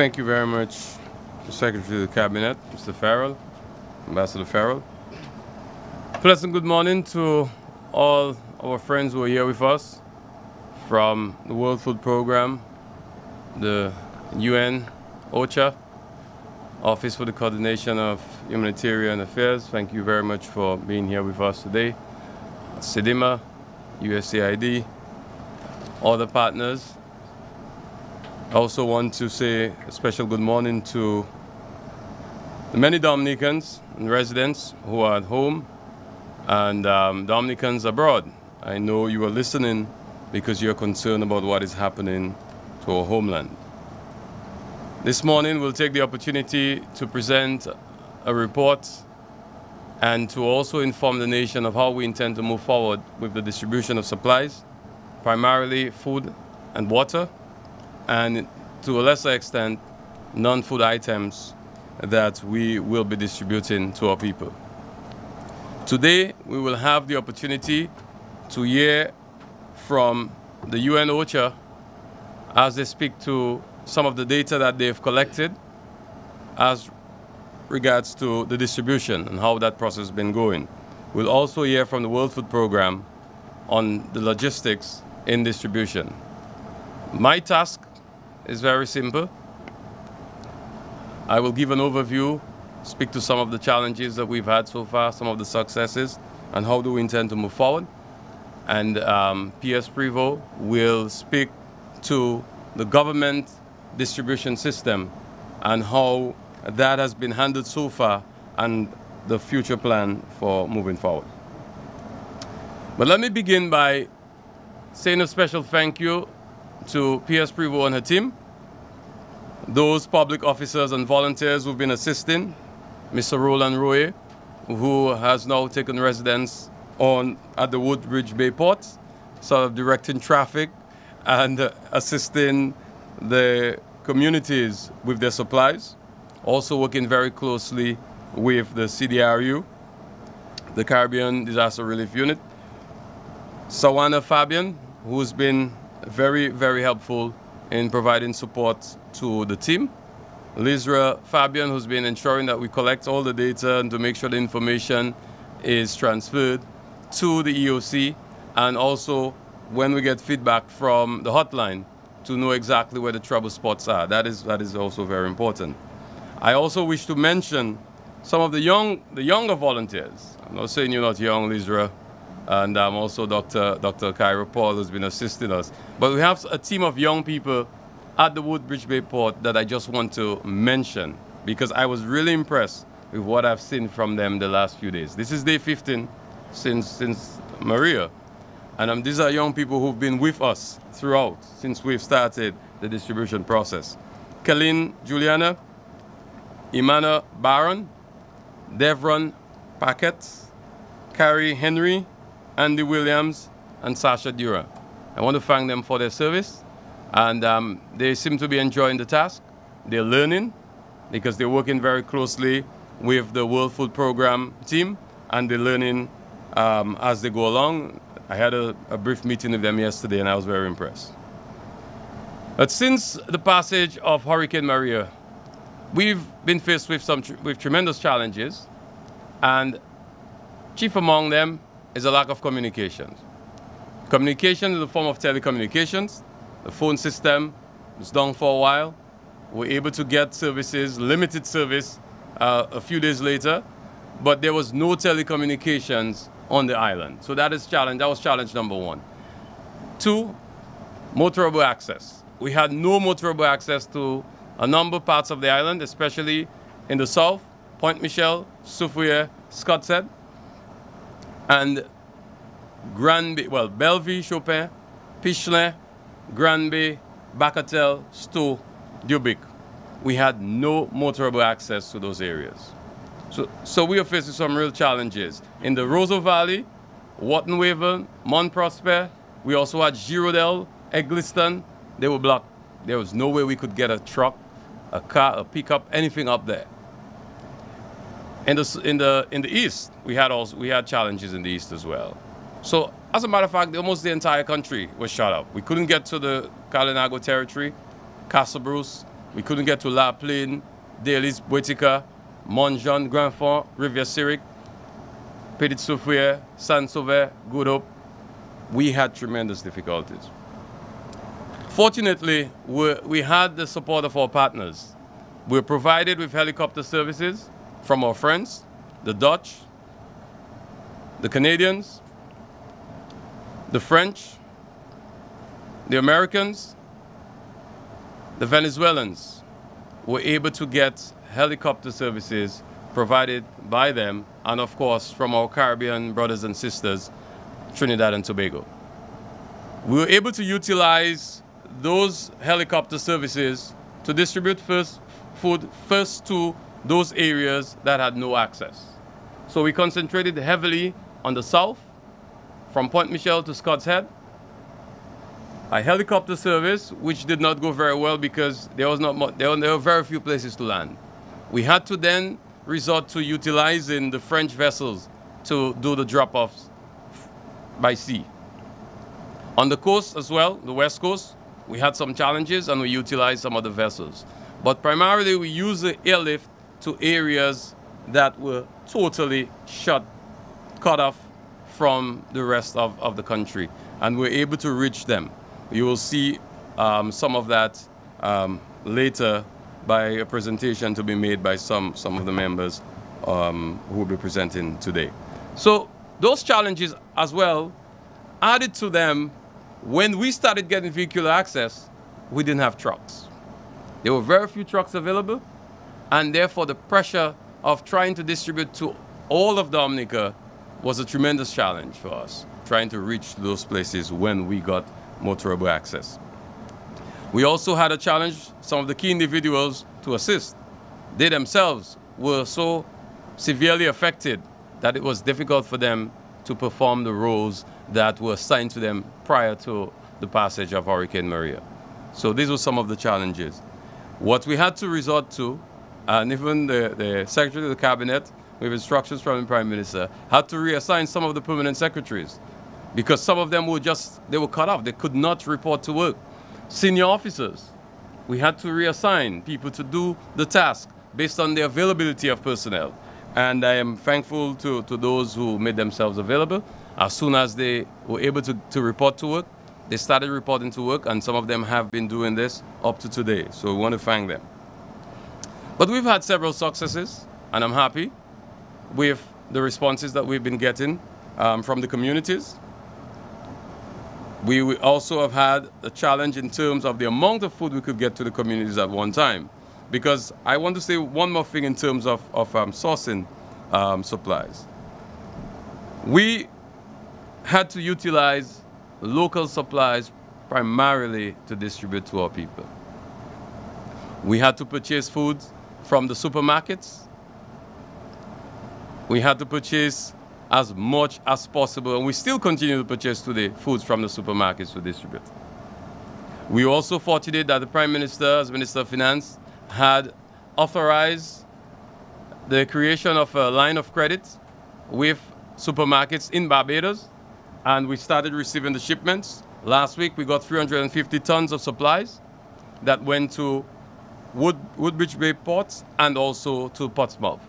Thank you very much, the Secretary of the Cabinet, Mr. Farrell, Ambassador Farrell. Pleasant good morning to all our friends who are here with us from the World Food Programme, the UN, OCHA, Office for the Coordination of Humanitarian Affairs. Thank you very much for being here with us today. SEDIMA, USAID, all the partners. I also want to say a special good morning to the many Dominicans and residents who are at home and Dominicans abroad. I know you are listening because you're concerned about what is happening to our homeland. This morning we'll take the opportunity to present a report and to also inform the nation of how we intend to move forward with the distribution of supplies, primarily food and water, and to a lesser extent, non-food items that we will be distributing to our people. Today, we will have the opportunity to hear from the UN OCHA as they speak to some of the data that they've collected as regards to the distribution and how that process has been going. We'll also hear from the World Food Programme on the logistics in distribution. My task is very simple. I will give an overview, speak to some of the challenges that we've had so far, some of the successes, and how do we intend to move forward. And PS Prevo will speak to the government distribution system and how that has been handled so far and the future plan for moving forward. But let me begin by saying a special thank you to PS Prevo and her team, those public officers and volunteers who've been assisting, Mr. Roland Roye, who has now taken residence at the Woodbridge Bay Port, sort of directing traffic and assisting the communities with their supplies, also working very closely with the CDRU, the Caribbean Disaster Relief Unit, Sawana Fabian, who's been very, very helpful in providing support to the team. Lizra Fabian, who's been ensuring that we collect all the data and to make sure the information is transferred to the EOC, and also when we get feedback from the hotline to know exactly where the trouble spots are. That is also very important. I also wish to mention some of the younger volunteers. I'm not saying you're not young, Lizra, and also Dr. Kyra Paul, who's been assisting us. But we have a team of young people at the Woodbridge Bay Port that I just want to mention because I was really impressed with what I've seen from them the last few days. This is day 15 since Maria. And these are young people who've been with us throughout since we've started the distribution process. Kalin Juliana, Imana Baron, Devron Paquette, Carrie Henry, Andy Williams, and Sasha Dura. I want to thank them for their service, and they seem to be enjoying the task. They're learning because they're working very closely with the World Food Programme team, and they're learning as they go along. I had a brief meeting with them yesterday, and I was very impressed. But since the passage of Hurricane Maria, we've been faced with tremendous challenges, and chief among them is a lack of communication. Communication in the form of telecommunications. The phone system was down for a while. We were able to get services, limited service, a few days later, but there was no telecommunications on the island. So that was challenge number one. Two, motorable access. We had no motorable access to a number of parts of the island, especially in the south, Point Michel, Soufriere, Scotshead, and Granby, well, Bellevue, Chopin, Pichelin, Granby, Bacatel, Stowe, Dubic. We had no motorable access to those areas. So we are facing some real challenges. In the Roseau Valley, Watton-Waven, Mont Prosper, we also had Girondel, Egliston. They were blocked. There was no way we could get a truck, a car, a pickup, anything up there. In the east, we had challenges in the east as well. So as a matter of fact, almost the entire country was shut up. We couldn't get to the Kalinago territory, Castle Bruce, We couldn't get to La Plaine, Daly's, Boetica, Montjean, Grandfont, Rivière-Syric, Petit Soufrière, Saint-Sauveur, Good Hope. We had tremendous difficulties. Fortunately, we had the support of our partners. We were provided with helicopter services from our friends, the Dutch, the Canadians, the French, the Americans, the Venezuelans were able to get helicopter services provided by them, and of course from our Caribbean brothers and sisters, Trinidad and Tobago. We were able to utilize those helicopter services to distribute food first to those areas that had no access. So we concentrated heavily on the south, from Point Michel to Scott's Head. A helicopter service which did not go very well because there were very few places to land. We had to then resort to utilizing the French vessels to do the drop-offs by sea. On the coast as well, the west coast, we had some challenges and we utilized some of the vessels. But primarily we used the airlift to areas that were totally cut off from the rest of the country, and we're able to reach them. You will see some of that later by a presentation to be made by some of the members who will be presenting today. So those challenges as well, added to them, when we started getting vehicular access, we didn't have trucks. There were very few trucks available, and therefore the pressure of trying to distribute to all of Dominica was a tremendous challenge for us, trying to reach those places when we got motorable access. We also had a challenge, some of the key individuals to assist. They themselves were so severely affected that it was difficult for them to perform the roles that were assigned to them prior to the passage of Hurricane Maria. So these were some of the challenges. What we had to resort to, and even the Secretary of the Cabinet, with instructions from the Prime Minister, had to reassign some of the permanent secretaries because some of them were they were cut off. They could not report to work. Senior officers, we had to reassign people to do the task based on the availability of personnel. And I am thankful to those who made themselves available. As soon as they were able to report to work, they started reporting to work, and some of them have been doing this up to today. So we want to thank them. But we've had several successes, and I'm happy with the responses that we've been getting from the communities. We also have had a challenge in terms of the amount of food we could get to the communities at one time. Because I want to say one more thing in terms of sourcing supplies. We had to utilize local supplies primarily to distribute to our people. We had to purchase food from the supermarkets. We had to purchase as much as possible, and we still continue to purchase today foods from the supermarkets to distribute. We were also fortunate that the Prime Minister, as Minister of Finance, had authorized the creation of a line of credit with supermarkets in Barbados, and we started receiving the shipments. Last week we got 350 tons of supplies that went to Woodbridge Bay ports and also to Portsmouth.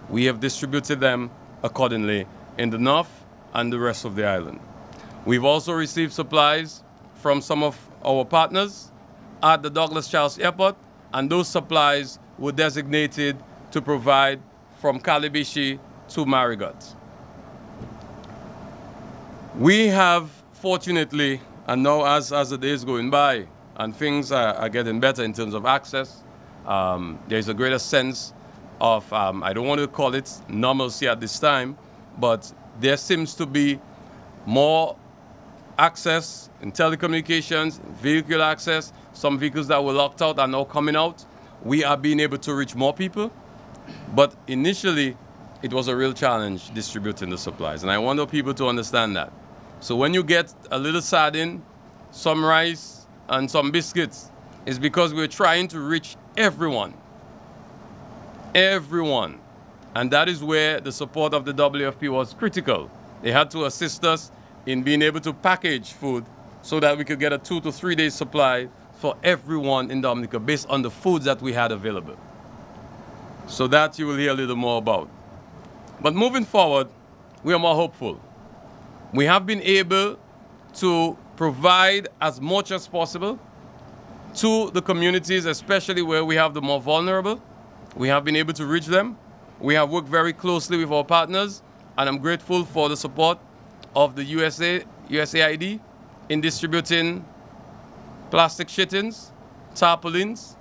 We have distributed them accordingly in the north and the rest of the island. We've also received supplies from some of our partners at the Douglas Charles Airport, and those supplies were designated to provide from Calibishi to Marigot. We have, fortunately, and now as the days going by and things are getting better in terms of access, there's a greater sense of, I don't want to call it normalcy at this time, but there seems to be more access in telecommunications, vehicle access. Some vehicles that were locked out are now coming out. We are being able to reach more people, but initially it was a real challenge distributing the supplies, and I want people to understand that. So when you get a little sardine, some rice, and some biscuits, it's because we're trying to reach everyone. Everyone. And that is where the support of the WFP was critical. They had to assist us in being able to package food so that we could get a 2 to 3 day supply for everyone in Dominica based on the foods that we had available. So that you will hear a little more about. But moving forward, we are more hopeful. We have been able to provide as much as possible to the communities, especially where we have the more vulnerable. We have been able to reach them. We have worked very closely with our partners, and I'm grateful for the support of the USAID in distributing plastic shittings, tarpaulins,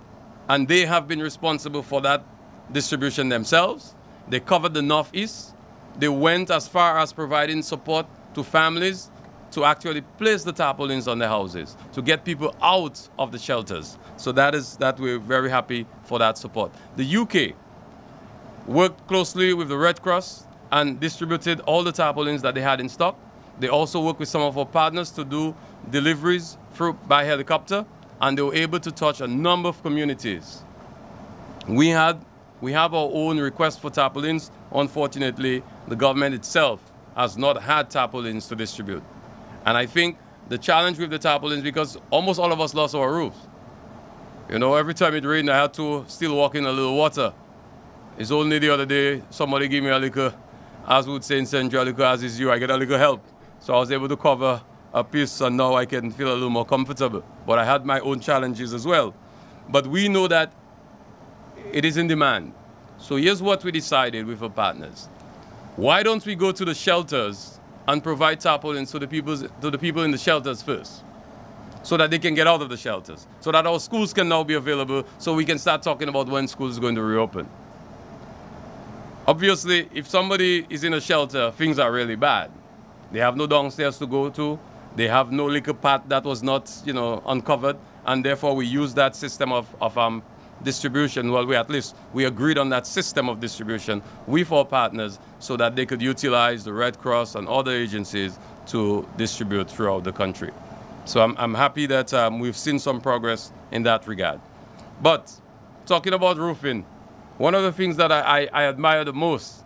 and they have been responsible for that distribution themselves. They covered the Northeast. They went as far as providing support to families to actually place the tarpaulins on their houses, to get people out of the shelters. So that we're very happy for that support. The UK worked closely with the Red Cross and distributed all the tarpaulins that they had in stock. They also worked with some of our partners to do deliveries by helicopter, and they were able to touch a number of communities. We have our own request for tarpaulins. Unfortunately, the government itself has not had tarpaulins to distribute. And I think the challenge with the tarpaulins, because almost all of us lost our roofs. You know, every time it rained, I had to still walk in a little water. It's only the other day, somebody gave me a little, as we would say in Central, a little as is you, I get a little help. So I was able to cover a piece, and now I can feel a little more comfortable. But I had my own challenges as well. But we know that it is in demand. So here's what we decided with our partners. Why don't we go to the shelters and provide tarpaulins to the people in the shelters first, so that they can get out of the shelters, so that our schools can now be available, so we can start talking about when schools are going to reopen. Obviously, if somebody is in a shelter, things are really bad. They have no downstairs to go to. They have no liquor path that was not, uncovered, and therefore we use that system of distribution. Well, we agreed on that system of distribution with our partners so that they could utilize the Red Cross and other agencies to distribute throughout the country. So I'm happy that we've seen some progress in that regard. But talking about roofing, one of the things that I admire the most,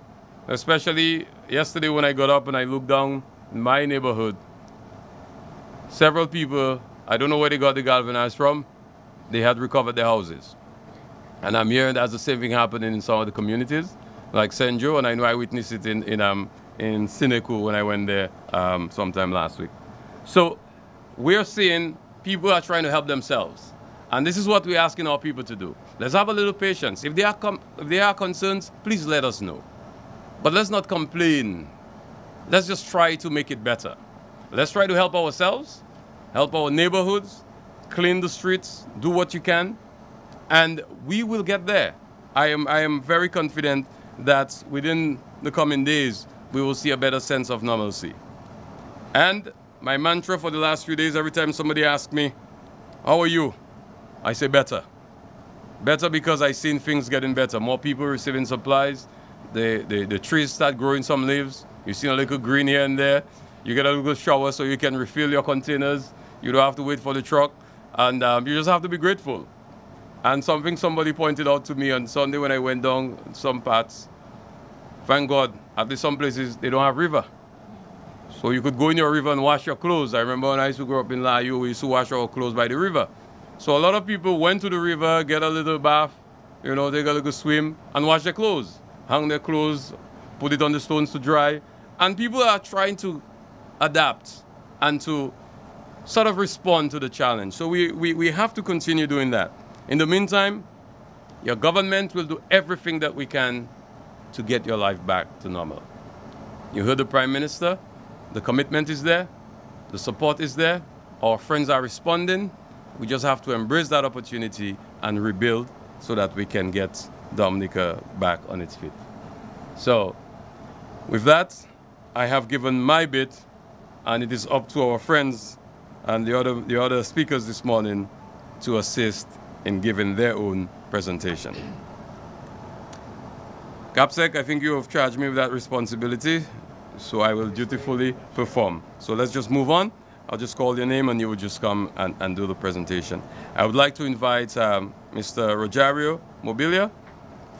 especially yesterday when I got up and I looked down in my neighborhood, several people, I don't know where they got the galvanized from, they had recovered their houses. And I'm hearing that's the same thing happening in some of the communities, like St. Joe, and I know I witnessed it in Sineku when I went there sometime last week. So we're seeing people are trying to help themselves. And this is what we're asking our people to do. Let's have a little patience. If there are concerns, please let us know. But let's not complain. Let's just try to make it better. Let's try to help ourselves, help our neighborhoods, clean the streets, do what you can, and we will get there. I am very confident that within the coming days, we will see a better sense of normalcy. And my mantra for the last few days, every time somebody asks me, how are you? I say better. Better because I've seen things getting better. More people receiving supplies. The trees start growing some leaves. You've seen a little green here and there. You get a little shower so you can refill your containers. You don't have to wait for the truck. And you just have to be grateful. And something somebody pointed out to me on Sunday when I went down some parts, thank God, at least some places they don't have river. So you could go in your river and wash your clothes. I remember when I used to grow up in Layu, we used to wash our clothes by the river. So a lot of people went to the river, get a little bath, take a little swim, and wash their clothes. Hang their clothes, put it on the stones to dry. And people are trying to adapt and to sort of respond to the challenge. So we have to continue doing that. In the meantime, your government will do everything that we can to get your life back to normal. You heard the Prime Minister. The commitment is there. The support is there. Our friends are responding. We just have to embrace that opportunity and rebuild so that we can get Dominica back on its feet. So, with that, I have given my bit, and it is up to our friends and the other speakers this morning to assist in giving their own presentation. Capsec, I think you have charged me with that responsibility, so I will dutifully perform. So let's just move on. I'll just call your name and you will just come and do the presentation. I would like to invite Mr. Rogerio Mobilia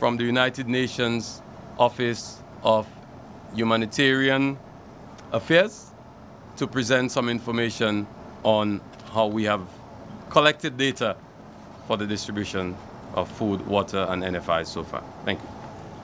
from the United Nations Office of Humanitarian Affairs to present some information on how we have collected data for the distribution of food, water, and NFI so far. Thank you.